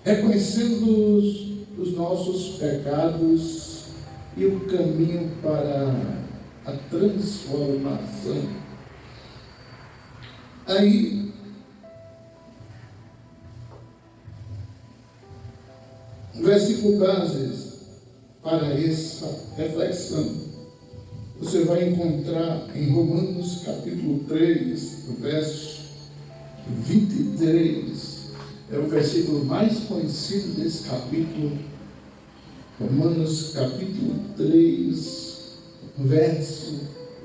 reconhecendo os nossos pecados e o caminho para a transformação. Aí, o versículo base para essa reflexão, você vai encontrar em Romanos capítulo 3, no verso 23, é o versículo mais conhecido desse capítulo. Romanos capítulo 3, verso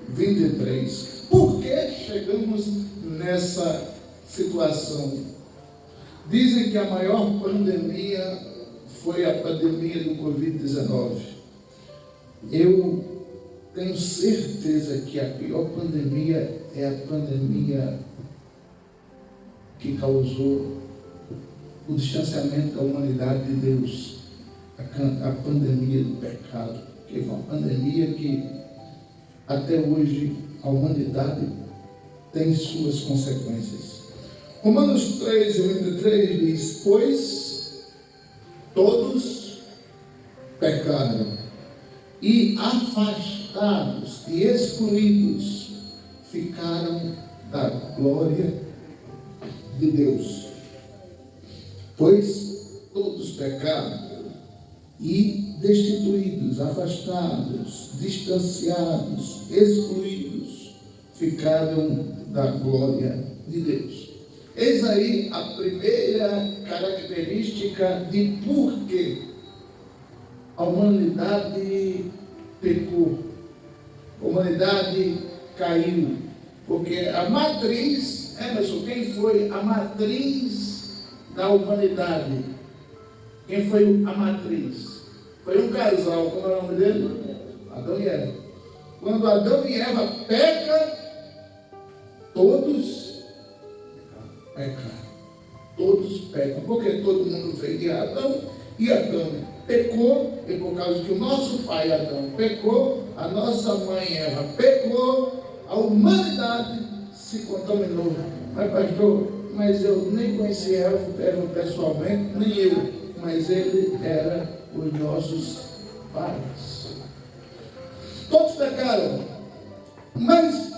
23. Por que chegamos nessa situação? Dizem que a maior pandemia foi a pandemia do Covid-19. Eu tenho certeza que a pior pandemia é a pandemia que causou o distanciamento da humanidade de Deus, a pandemia do pecado, que foi uma pandemia que até hoje a humanidade tem suas consequências. Romanos 3, 23 diz: pois todos pecaram e afastados e excluídos ficaram da glória de Deus. Pois todos pecaram e destituídos, afastados, distanciados, excluídos ficaram da glória de Deus. Eis aí a primeira característica de por que a humanidade pecou, a humanidade caiu. Porque a matriz, Emerson, quem foi a matriz da humanidade? Quem foi a matriz? Foi um casal, como é o nome dele? Adão e Eva. Quando Adão e Eva pecam, todos pecaram. Todos pecam. Porque todo mundo veio de Adão, e Adão pecou, e por causa que o nosso pai Adão pecou, a nossa mãe Eva pecou, a humanidade se contaminou. Mas pastor, eu nem conheci Eva pessoalmente, nem eu, mas ele era os nossos pais. Todos pecaram, mas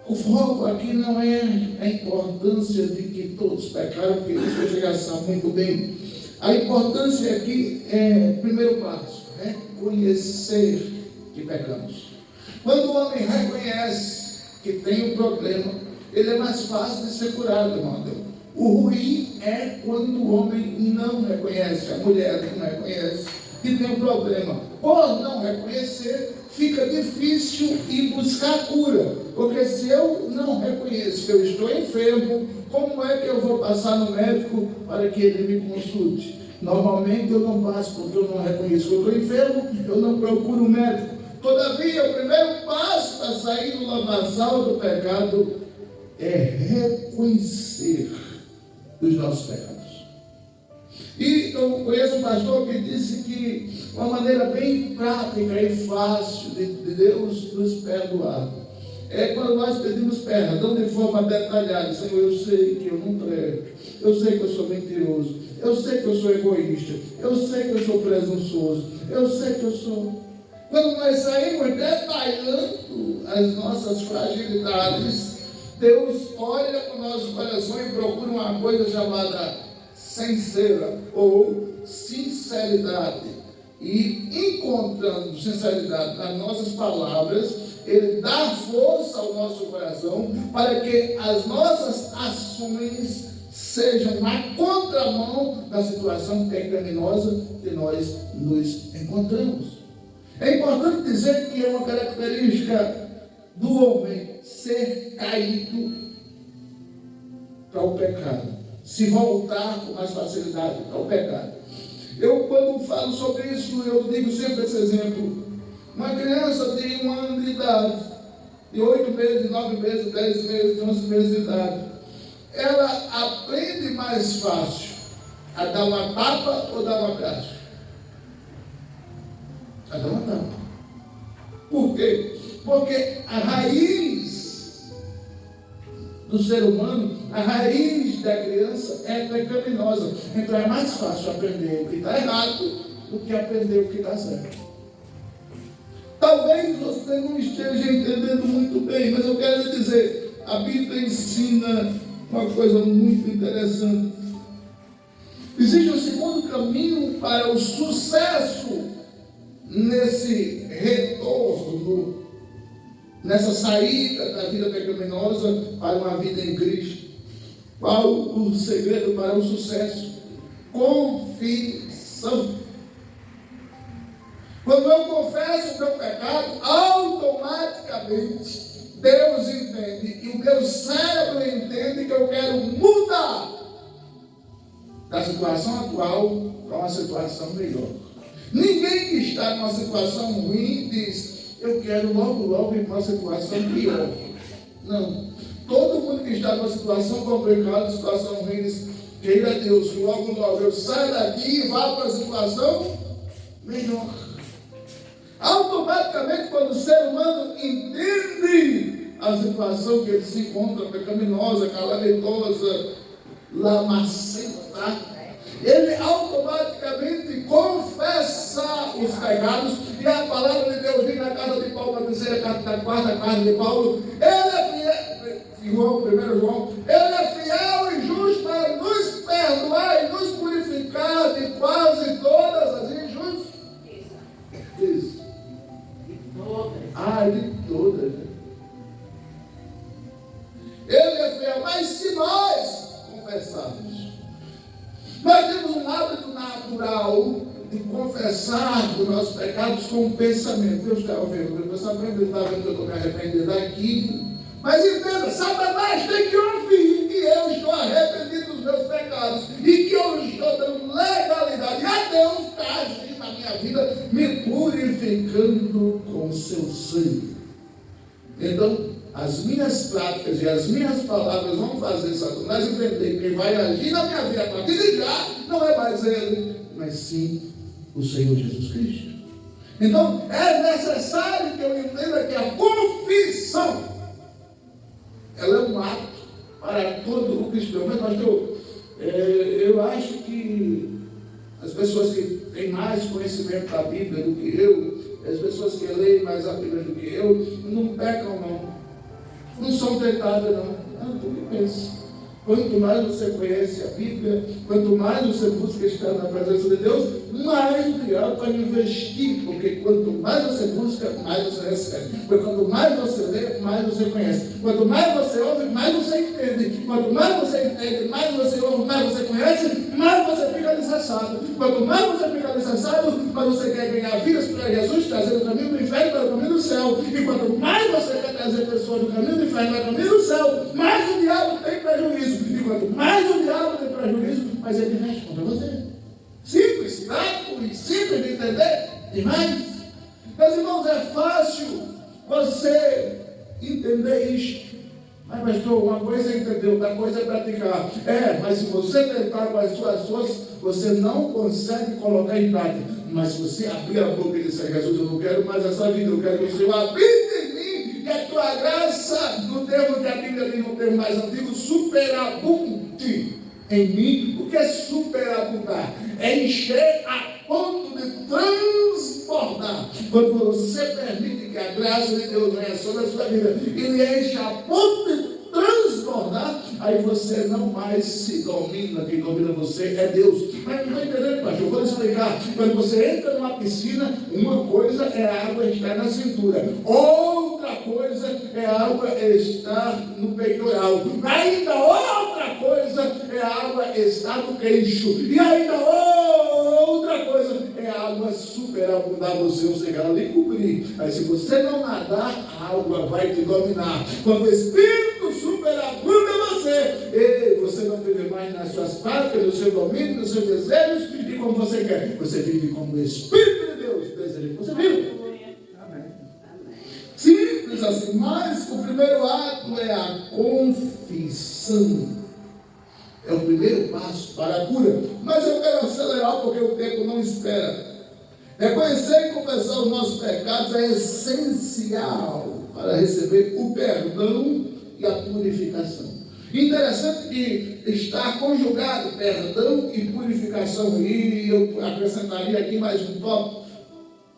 o foco aqui não é a importância de que todos pecaram, porque isso você já sabe muito bem. A importância aqui é, primeiro passo, reconhecer que pecamos. Quando o homem reconhece que tem um problema, ele é mais fácil de ser curado, irmão. O ruim é quando o homem não reconhece, a mulher não reconhece que tem um problema. Por não reconhecer, fica difícil ir buscar a cura. Porque se eu não reconheço que eu estou enfermo, como é que eu vou passar no médico para que ele me consulte? Normalmente eu não passo, porque eu não reconheço que eu estou enfermo, eu não procuro um médico. Todavia, o primeiro passo para sair do lamaçal do pecado é reconhecer os nossos pecados. E eu conheço um pastor que disse que uma maneira bem prática e fácil de Deus nos perdoar é quando nós pedimos perdão de forma detalhada. Senhor, eu sei que eu não presto, eu sei que eu sou mentiroso, eu sei que eu sou egoísta, eu sei que eu sou presunçoso, eu sei que eu sou... Quando nós saímos detalhando as nossas fragilidades, Deus olha para o nosso coração e procura uma coisa chamada sincera ou sinceridade. E encontrando sinceridade nas nossas palavras, Ele dá força ao nosso coração para que as nossas ações sejam na contramão da situação pecaminosa que nós nos encontramos. É importante dizer que é uma característica do homem ser caído para o pecado, se voltar com mais facilidade para o pecado. Eu, quando falo sobre isso, eu digo sempre esse exemplo. Uma criança de 1 ano de idade, de 8 meses, 9 meses, 10 meses, 11 meses de idade, ela aprende mais fácil a dar uma tapa ou dar um abraço? A dar uma tapa. Por quê? Porque a raiz do ser humano, a raiz da criança é pecaminosa. Então é mais fácil aprender o que está errado do que aprender o que está certo. Talvez você não esteja entendendo muito bem, mas eu quero dizer, a Bíblia ensina uma coisa muito interessante. Existe um segundo caminho para o sucesso nesse retorno, nessa saída da vida pecaminosa para uma vida em Cristo. Qual o segredo para o sucesso? Confissão. Quando eu confesso o meu pecado, automaticamente Deus entende e o meu cérebro entende que eu quero mudar da situação atual para uma situação melhor. Ninguém que está numa situação ruim diz, eu quero logo ir para uma situação pior. Não. Todo mundo que está numa situação complicada, situação ruim, diz, queira Deus, logo eu saio daqui e vá para a situação melhor. Automaticamente, quando o ser humano entende a situação que ele se encontra, pecaminosa, calamitosa, lamacenta, ele automaticamente confessa os pecados, e a palavra de Deus diz na carta de Paulo, na terceira carta, na quarta carta de Paulo, ele é fiel, 1 João, ele é fiel e justo para nos perdoar e nos purificar de quase todas as injustiças. Isso. De todas. Ele é fiel, mas se nós confessarmos, nós temos um hábito natural de confessar os nossos pecados com o pensamento. Deus está ouvindo o meu pensamento, Ele está vendo que eu estou me arrependendo aqui. Mas entenda, Satanás tem que ouvir que eu estou arrependido dos meus pecados e que eu estou dando legalidade a Deus para agir na minha vida, me purificando com o seu sangue. Então, as minhas práticas e as minhas palavras vão fazer Satanás entender que quem vai agir na minha vida a partir de já não é mais ele, mas sim o Senhor Jesus Cristo. Então, é necessário que eu entenda que a confissão, ela é um ato para todo o cristão. Mas, pastor, eu acho que as pessoas que têm mais conhecimento da Bíblia do que eu, as pessoas que leem mais a Bíblia do que eu, não pecam não são tentadas não, tu que pensa. Quanto mais você conhece a Bíblia, quanto mais você busca estar na presença de Deus, mais o diabo vai investir, porque quanto mais você busca, mais você recebe. Porque quanto mais você lê, mais você conhece. Quanto mais você ouve, mais você entende. Quanto mais você entende, mais você ouve, mais você conhece, mais você fica alicerçado. Quanto mais você fica alicerçado, mais você quer ganhar vidas para Jesus, trazer o caminho do inferno para o caminho do céu. E quanto mais você quer trazer pessoas do caminho do inferno para o caminho do céu, mais o diabo tem prejuízo. E quanto mais o diabo tem prejuízo, mais ele vem contra você. Simples, prático e simples de entender demais. Meus irmãos, é fácil você entender isto. Mas, pastor, uma coisa é entender, outra coisa é praticar. Mas se você tentar com as suas forças, você não consegue colocar em prática. Mas se você abrir a boca e disser, Jesus, eu não quero mais essa vida, eu quero que o Senhor habite em mim, e a tua graça, no termo que a Bíblia diz, no termo mais antigo, superabunde em mim. O que é superabundar? É encher a ponto de transbordar. Quando você permite que a graça de Deus venha sobre a sua vida, Ele enche a ponto de transbordar, aí você não mais se domina. Quem domina você é Deus. Mas não estou entendendo, pastor, eu vou explicar. Quando você entra numa piscina, uma coisa é a água estar na cintura, outra coisa é a água estar no peitoral, ainda outra coisa é a água estar no queixo, e ainda outra coisa é a água superabundar você, ou seja, ela lhe cobrir. Aí se você não nadar, a água vai te dominar. Quando o Espírito superabunda você, você não vive mais nas suas práticas, no seu domínio, nos seus desejos e como você quer. Você vive como o Espírito de Deus deseja que você vive. Simples assim, mas o primeiro ato é a confissão. É o primeiro passo para a cura. Mas eu quero acelerar porque o tempo não espera. Reconhecer e confessar os nossos pecados é essencial para receber o perdão e a purificação. Interessante que está conjugado perdão e purificação. E eu acrescentaria aqui mais um tópico: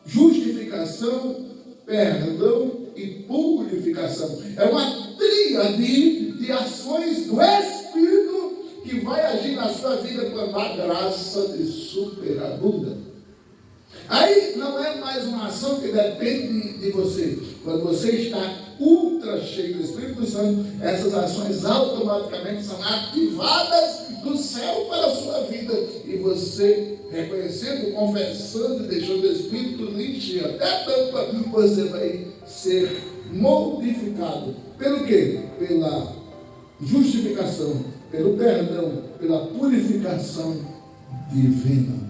justificação, perdão e purificação. É uma tríade de ações do Espírito que vai agir na sua vida quando a graça de superabunda. Aí não é mais uma ação que depende de você. Quando você está ultra cheio do Espírito Santo, essas ações automaticamente são ativadas do céu para a sua vida. E você, reconhecendo, confessando e deixando o Espírito lhe encher até tampa, você vai ser modificado. Pelo quê? Pela justificação, pelo perdão, pela purificação divina.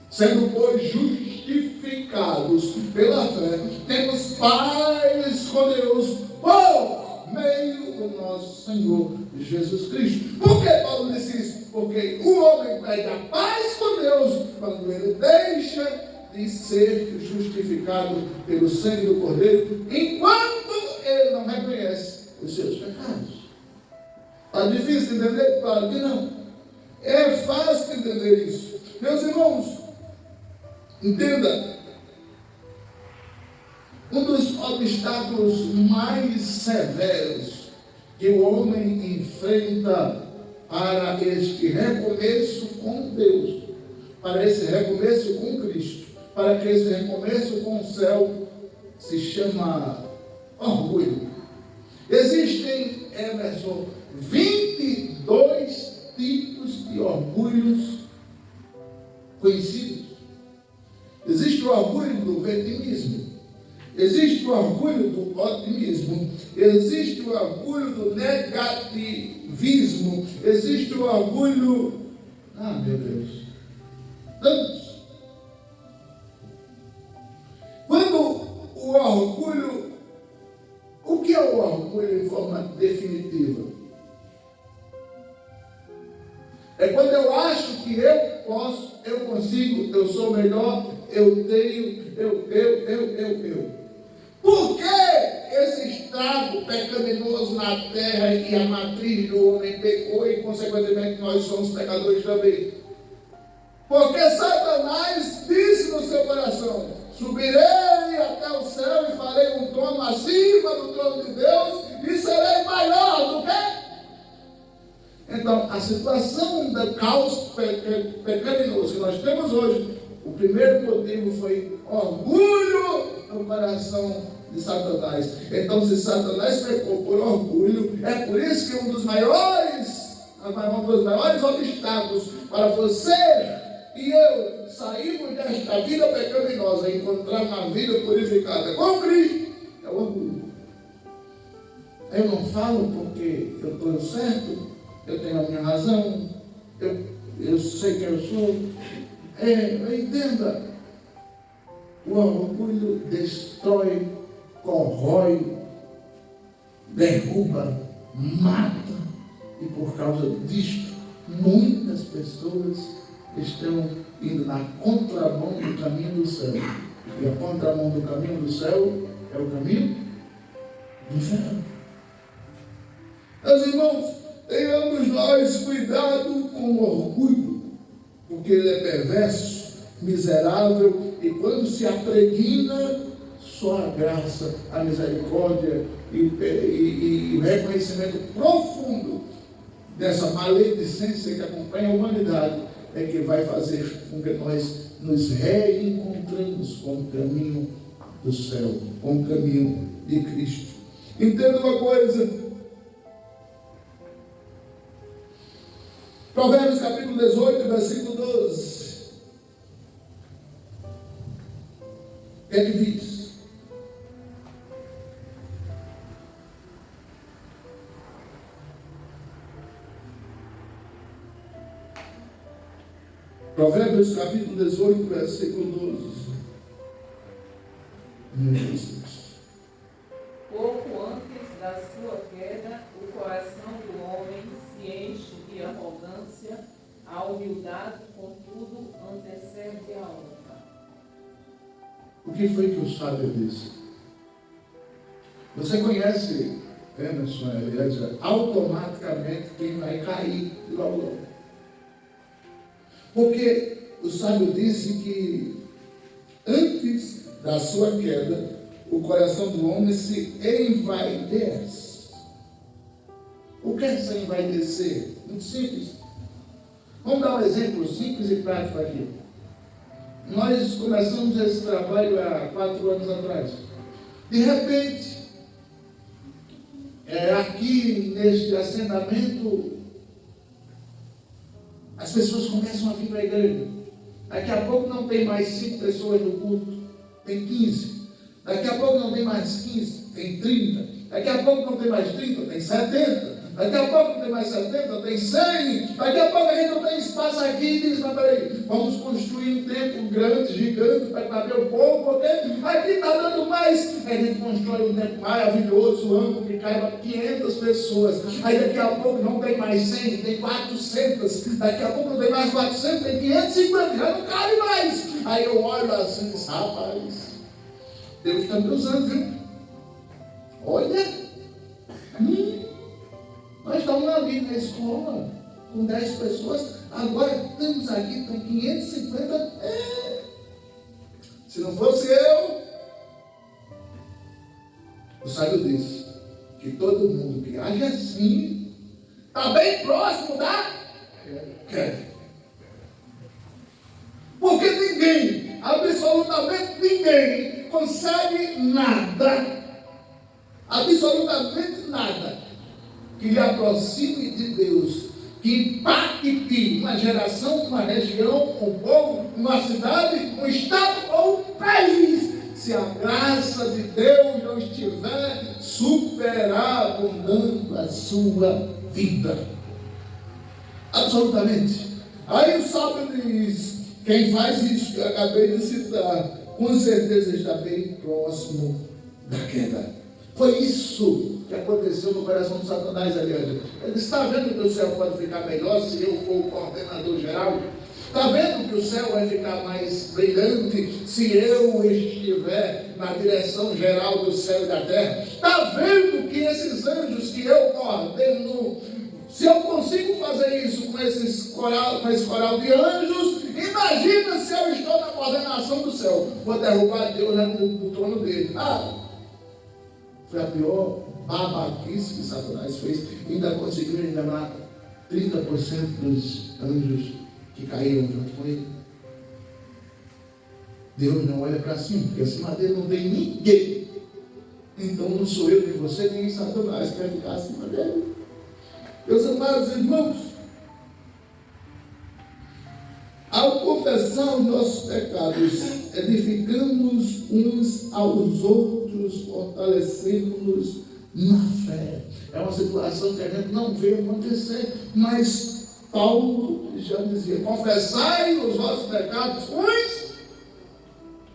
Sendo, pois, justificados pela fé, temos paz com Deus por meio do nosso Senhor Jesus Cristo. Por que Paulo disse isso? Porque o homem perde a paz com Deus quando ele deixa de ser justificado pelo sangue do Cordeiro, enquanto ele não reconhece os seus pecados. Está difícil de entender? Claro que não. É fácil entender isso. Meus irmãos, entenda, um dos obstáculos mais severos que o homem enfrenta para este recomeço com Deus, para esse recomeço com Cristo, para que esse recomeço com o céu, se chama orgulho. Existem, Emerson, 22 tipos de orgulhos conhecidos. Existe o orgulho do vitimismo, existe o orgulho do otimismo, existe o orgulho do negativismo, existe o orgulho, meu Deus, tantos. Quando o orgulho, o que é o orgulho em forma definitiva? É quando eu acho que eu posso, eu consigo, eu sou melhor, eu tenho, eu. Por que esse estrago pecaminoso na terra e a matriz do homem pecou e, consequentemente, nós somos pecadores também? Porque Satanás disse no seu coração: subirei até o céu e farei um trono acima do trono de Deus e serei maior do que... Então, a situação do caos pecaminoso que nós temos hoje, o primeiro motivo foi orgulho no coração de Satanás. Então, se Satanás pecou por orgulho, é por isso que um dos maiores obstáculos para você e eu sairmos desta vida pecaminosa e encontrar uma vida purificada com Cristo é o orgulho. Eu não falo porque eu estou certo, eu tenho a minha razão, eu sei quem eu sou. Entenda, o orgulho destrói, corrói, derruba, mata, e por causa disto, muitas pessoas estão indo na contramão do caminho do céu. E a contramão do caminho do céu é o caminho do inferno. Meus irmãos, tenhamos nós cuidado com o orgulho, porque ele é perverso, miserável, e quando se apregna, só a graça, a misericórdia e o reconhecimento profundo dessa maledicência que acompanha a humanidade é que vai fazer com que nós nos reencontremos com o caminho do céu, com o caminho de Cristo. Entenda uma coisa. Provérbios capítulo 18, versículo 12. O que é que diz? Provérbios capítulo 18, versículo 12. Pouco antes da sua queda, o coração do homem se enche de arrogância, a humildade, contudo, antecede a honra. O que foi que o sábio disse? Você conhece Emerson Elias, automaticamente quem vai cair logo. Porque o sábio disse que antes da sua queda, o coração do homem se envaidece. O que é se envaidecer? Muito simples. Vamos dar um exemplo simples e prático aqui. Nós começamos esse trabalho há 4 anos atrás. De repente, aqui neste assentamento, as pessoas começam a vir para a igreja. Daqui a pouco não tem mais 5 pessoas no culto, tem 15. Daqui a pouco não tem mais 15, tem 30. Daqui a pouco não tem mais 30, tem 70. Daqui a pouco não tem mais 70, tem 100. Daqui a pouco a gente não tem espaço aqui e diz, mas peraí, vamos construir um templo grande, gigante, para caber o povo, porque aqui está dando mais. Aí a gente constrói um templo maravilhoso, amplo, que caiba 500 pessoas. Aí daqui a pouco não tem mais 100, tem 400. Daqui a pouco não tem mais 400, tem 550, já não cabe mais. Aí eu olho assim e digo, rapaz, Deus está me usando, viu? Olha, nós estamos ali na escola, com 10 pessoas, agora estamos aqui com 550. Se não fosse eu, o sábio disse que todo mundo que age assim, está bem próximo da queda. Porque ninguém, absolutamente ninguém, consegue nada, absolutamente nada, que lhe aproxime de Deus, que impacte uma geração, uma região, um povo, uma cidade, um estado ou um país, se a graça de Deus não estiver superabundando a sua vida. Absolutamente. Aí o sábio diz, quem faz isso que eu acabei de citar, com certeza está bem próximo da queda. Foi isso que aconteceu no coração de Satanás, aliás. Ele está vendo que o céu pode ficar melhor se eu for o coordenador geral? Está vendo que o céu vai ficar mais brilhante se eu estiver na direção geral do céu e da terra? Está vendo que esses anjos que eu coordeno, se eu consigo fazer isso com esse coral de anjos, imagina se eu estou na coordenação do céu. Vou derrubar Deus do trono dele. Foi a pior babaquice que Satanás fez. Ainda conseguiu enganar 30% dos anjos que caíram junto com ele. Deus não olha para cima, porque acima dele não tem ninguém. Então não sou eu, nem você, nem Satanás que vai ficar acima dele. Meus amados irmãos, ao confessar os nossos pecados, edificamos uns aos outros, fortalecemos-nos na fé. É uma situação que a gente não vê acontecer, mas Paulo já dizia, confessai os vossos pecados uns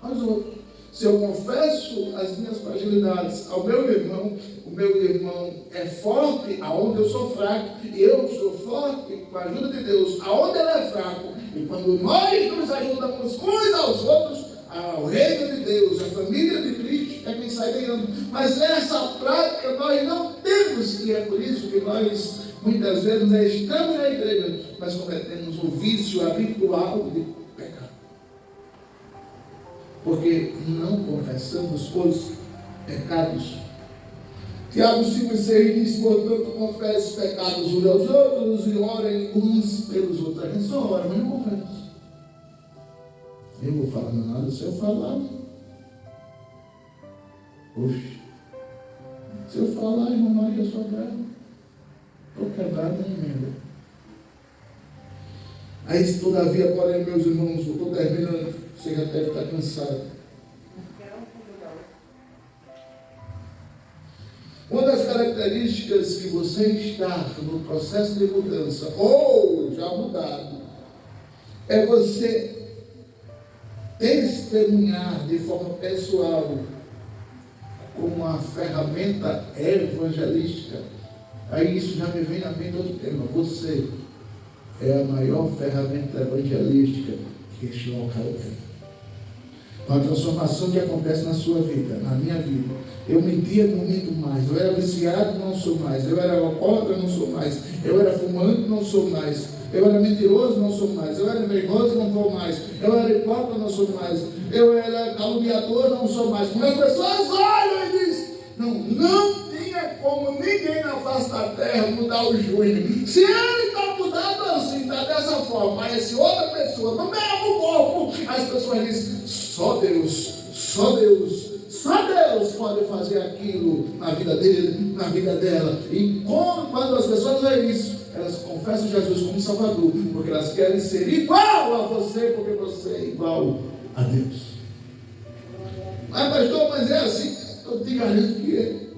aos outros. Se eu confesso as minhas fragilidades ao meu irmão, o meu irmão é forte aonde eu sou fraco, e eu sou forte com a ajuda de Deus aonde ele é fraco. E quando nós nos ajudamos uns aos outros, o reino de Deus, a família de Cristo é quem sai ganhando. Mas essa prática nós não temos, e é por isso que nós muitas vezes estamos na igreja, mas cometemos o vício habitual de pecar. Porque não confessamos os pecados. Tiago 5,6 diz, portanto, confesse os pecados uns aos outros e orem uns pelos outros. A gente só ora, mas não confessa. Eu vou falar nada se eu falar. Oxe. Se eu falar, irmão Maria, eu sou bravo. Estou quebrado em emenda. Aí, todavia, porém, meus irmãos, eu estou terminando. Você já deve estar cansado. Uma das características que você está no processo de mudança, ou já mudado, é você testemunhar de forma pessoal como uma ferramenta evangelística. Aí isso já me vem à mente outro tema. Você é a maior ferramenta evangelística que este local tem. Uma transformação que acontece na sua vida, na minha vida. Eu mentia, não minto mais. Eu era viciado, não sou mais. Eu era alcoólatra, não sou mais. Eu era fumante, não sou mais. Eu era mentiroso, não sou mais. Eu era invejoso, não sou mais. Eu era hipócrita, não sou mais. Eu era caluniador, não sou mais. Quando as pessoas olham e dizem, não tinha como ninguém na face da terra mudar o Júnior. Se ele está mudado assim, está dessa forma, parece outra pessoa, no mesmo corpo, as pessoas dizem, só Deus pode fazer aquilo na vida dele, na vida dela. E quando as pessoas veem isso, elas confessam Jesus como Salvador, porque elas querem ser igual a você, porque você é igual a Deus. Mas pastor, mas é assim, eu te garanto que é.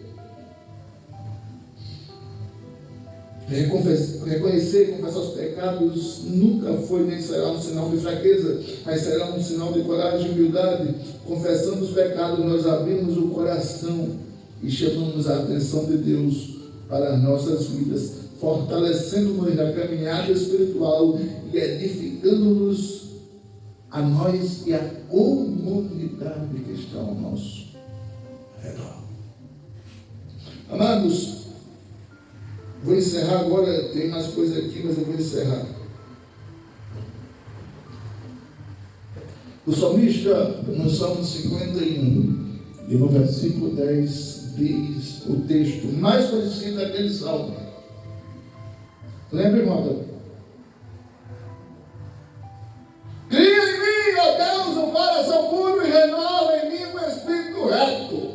Reconhecer e confessar os pecados nunca foi nem será um sinal de fraqueza, mas será um sinal de coragem e humildade. Confessando os pecados, nós abrimos o coração e chamamos a atenção de Deus para as nossas vidas, fortalecendo-nos na caminhada espiritual e edificando-nos a nós e a comunidade que está ao nosso redor. Amados, vou encerrar agora, tem mais coisa aqui, mas eu vou encerrar. O salmista, no Salmo 51, e no versículo 10, diz o texto mais conhecido daquele salmo. Lembra, irmão? Cria em mim, ó Deus, um coração puro e renova em mim um espírito reto.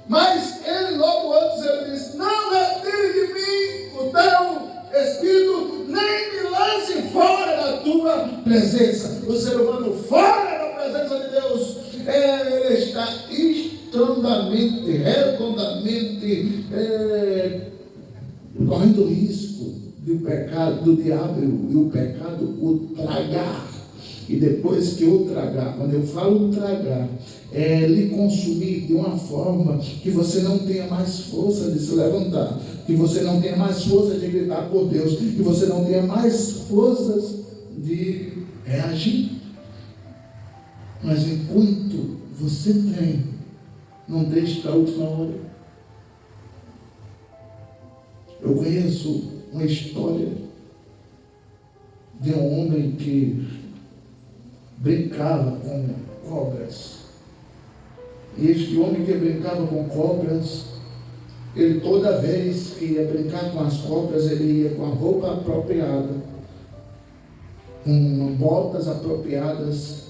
Mas ele logo antes ele disse, não retire de mim o teu espírito, nem me lance fora da tua presença. O ser humano fora da presença de Deus, ele está extremamente, redondamente correndo risco do pecado, do diabo e o pecado o tragar. E depois que o tragar, quando eu falo tragar, é lhe consumir de uma forma que você não tenha mais força de se levantar, que você não tenha mais força de gritar por Deus, que você não tenha mais forças de reagir. Mas enquanto você tem, não deixe para a última hora. Eu conheço uma história de um homem que brincava com cobras. E este homem que brincava com cobras, ele toda vez que ia brincar com as cobras, ele ia com a roupa apropriada, com botas apropriadas,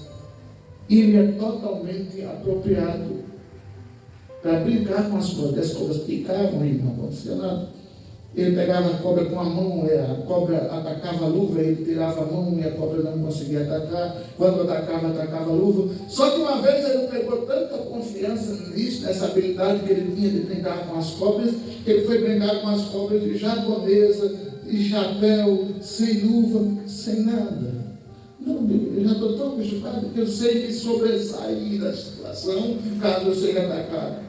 e ele ia totalmente apropriado para brincar com as cobras. As cobras picavam e não acontecia nada. Ele pegava a cobra com a mão, a cobra atacava a luva, ele tirava a mão e a cobra não conseguia atacar. Quando atacava a luva. Só que uma vez ele pegou tanta confiança nisso, nessa habilidade que ele tinha de brincar com as cobras, que ele foi brincar com as cobras de japonesa, de chapéu, sem luva, sem nada. Não, eu já estou tão acostumado que eu sei me sobressair da situação caso eu seja atacado.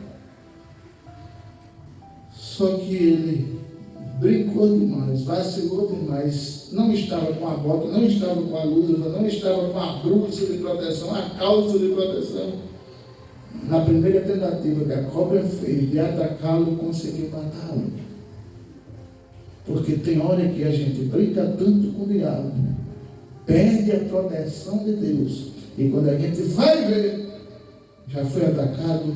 Só que ele brincou demais, vacilou demais, não estava com a bota, não estava com a luva, não estava com a bruxa de proteção, a calça de proteção. Na primeira tentativa que a cobra fez de atacá-lo, conseguiu matá-lo. Porque tem hora que a gente brinca tanto com o diabo, perde a proteção de Deus, e quando a gente vai ver, já foi atacado,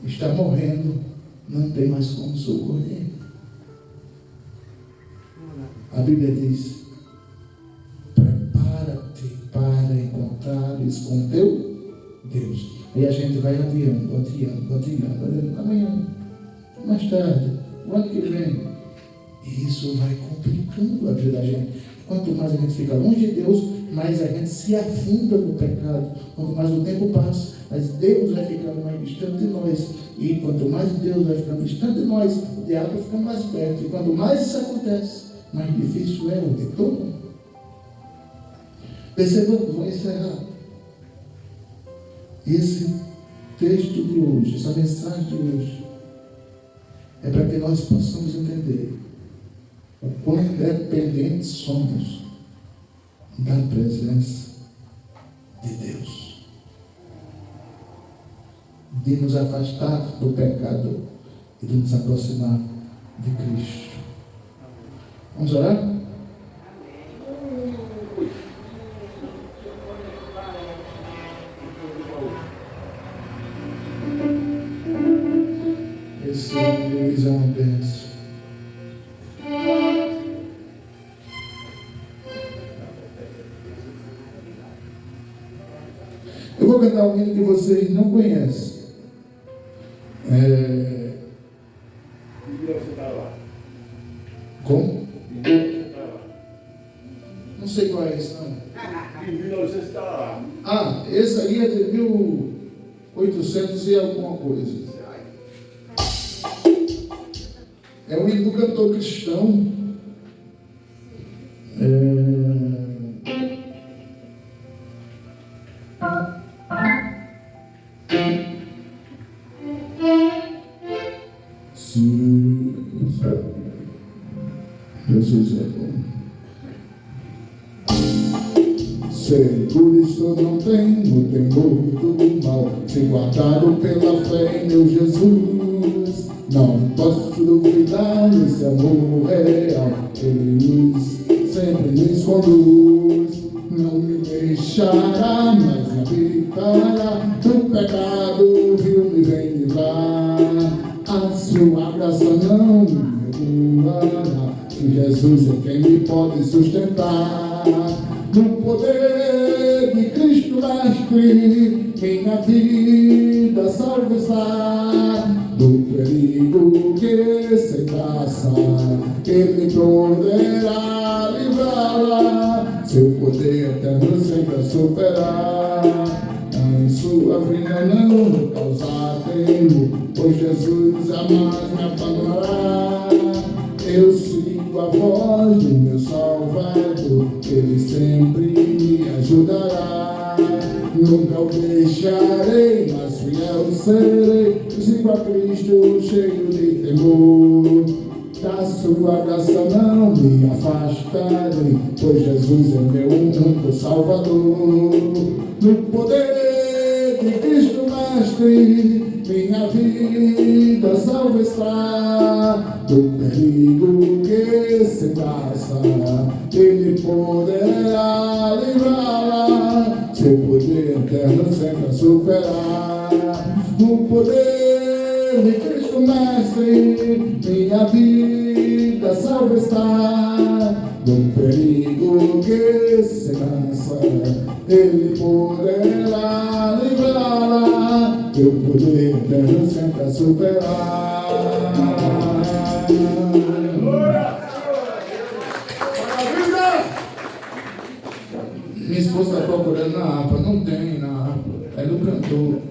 está morrendo, não tem mais como socorrer. A Bíblia diz, prepara-te para encontrares com teu Deus. E a gente vai adiando, amanhã, mais tarde, o ano que vem. E isso vai complicando a vida da gente. Quanto mais a gente fica longe de Deus, mais a gente se afunda no pecado. Quanto mais o tempo passa, mais Deus vai ficando mais distante de nós. E quanto mais Deus vai ficando distante de nós, o diabo vai ficando mais perto. E quanto mais isso acontece, mais difícil é o retorno. Percebamos, vou encerrar. Esse texto de hoje, essa mensagem de hoje, é para que nós possamos entender o quão dependentes somos da presença de Deus. de nos afastar do pecado e de nos aproximar de Cristo. Vamos orar? Recebe uma bênção. Eu vou cantar um hino que vocês não conhecem. Como? Não sei qual é esse, não. Esse aí é de 1800 e alguma coisa. É um hino do cantor cristão. Jesus é bom. Seguro estou, não tenho temor do mal, se guardado pela fé em meu Jesus. Não posso duvidar desse amor real, Ele sempre nos conduz. Não me deixará, mas me habitará, do pecado vil me vem livrar. A sua graça não me regulará, que Jesus é quem me pode sustentar. No poder de Cristo Mestre, minha vida salve está. Do perigo que sem graça, Ele poderá livrá-la. Seu poder eterno sempre a superar. Em sua vida não vou causar temor, pois Jesus jamais me abandonará. Eu sigo a voz do meu Salvador, Ele sempre me ajudará. Nunca o deixarei, mas fiel serei. Sigo a Cristo cheio de temor. Da sua graça não me afastarei, pois Jesus é meu único Salvador. No poder de Cristo Mestre, minha vida salva está. Do perigo que se passa, Ele poderá livrá-la. Seu poder eterno sempre a superar. No poder de Cristo Mestre, minha vida salva está. Do perigo que se lança, Ele poderá livrá-la. Teu poder eterno sempre a superar. Minha esposa está procurando na harpa, não tem na harpa, é do cantor.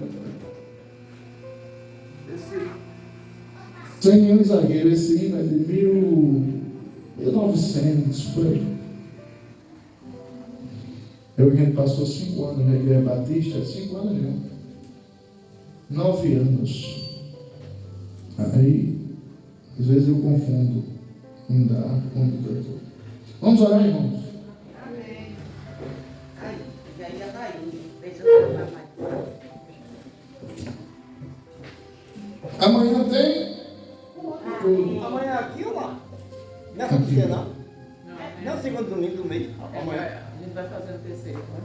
Sem nenhum exagero, esse hino é de 1900, por aí. Eu e ele passou 5 anos na Igreja Batista, 5 anos não, 9 anos. Aí, às vezes eu confundo um da harpa com o do cantor. Vamos orar, irmãos? Amém. Aí, já está indo. Deixa Amanhã tem? Amanhã aqui ou lá? Não é só dia, não? Não é o segundo domingo do mês? Amanhã. A gente vai fazer o terceiro, né?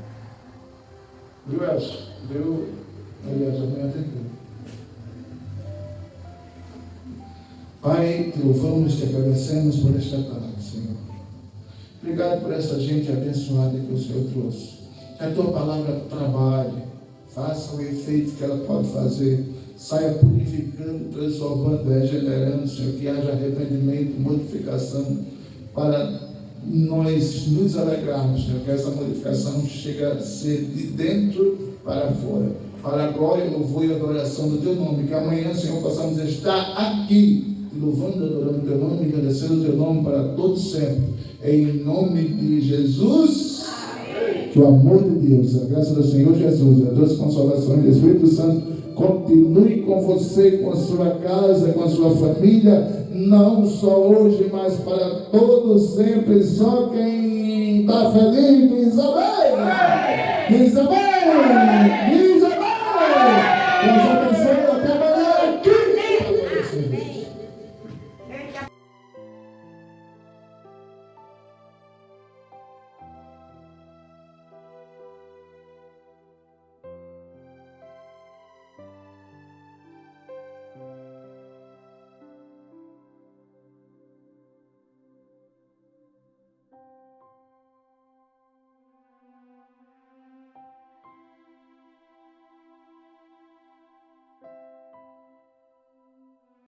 Viu, Elcio? Viu? Aliás, amanhã tem tudo. Pai, te louvamos e te agradecemos por esta tarde, Senhor. Obrigado por essa gente abençoada que o Senhor trouxe. Que a tua palavra trabalhe, faça o efeito que ela pode fazer, saia purificando, transformando, regenerando, Senhor, que haja arrependimento, modificação, para nós nos alegrarmos, Senhor, que essa modificação chegue a ser de dentro para fora, para a glória, louvor e adoração do teu nome. Que amanhã, Senhor, possamos estar aqui, louvando e adorando o teu nome, agradecendo o teu nome para todos sempre. Em nome de Jesus, amém. Que o amor de Deus, a graça do Senhor Jesus, a doce consolação do Espírito Santo continue com você, com a sua casa, com a sua família, não só hoje, mas para todos sempre. Só quem está feliz diz amém. Diz amém.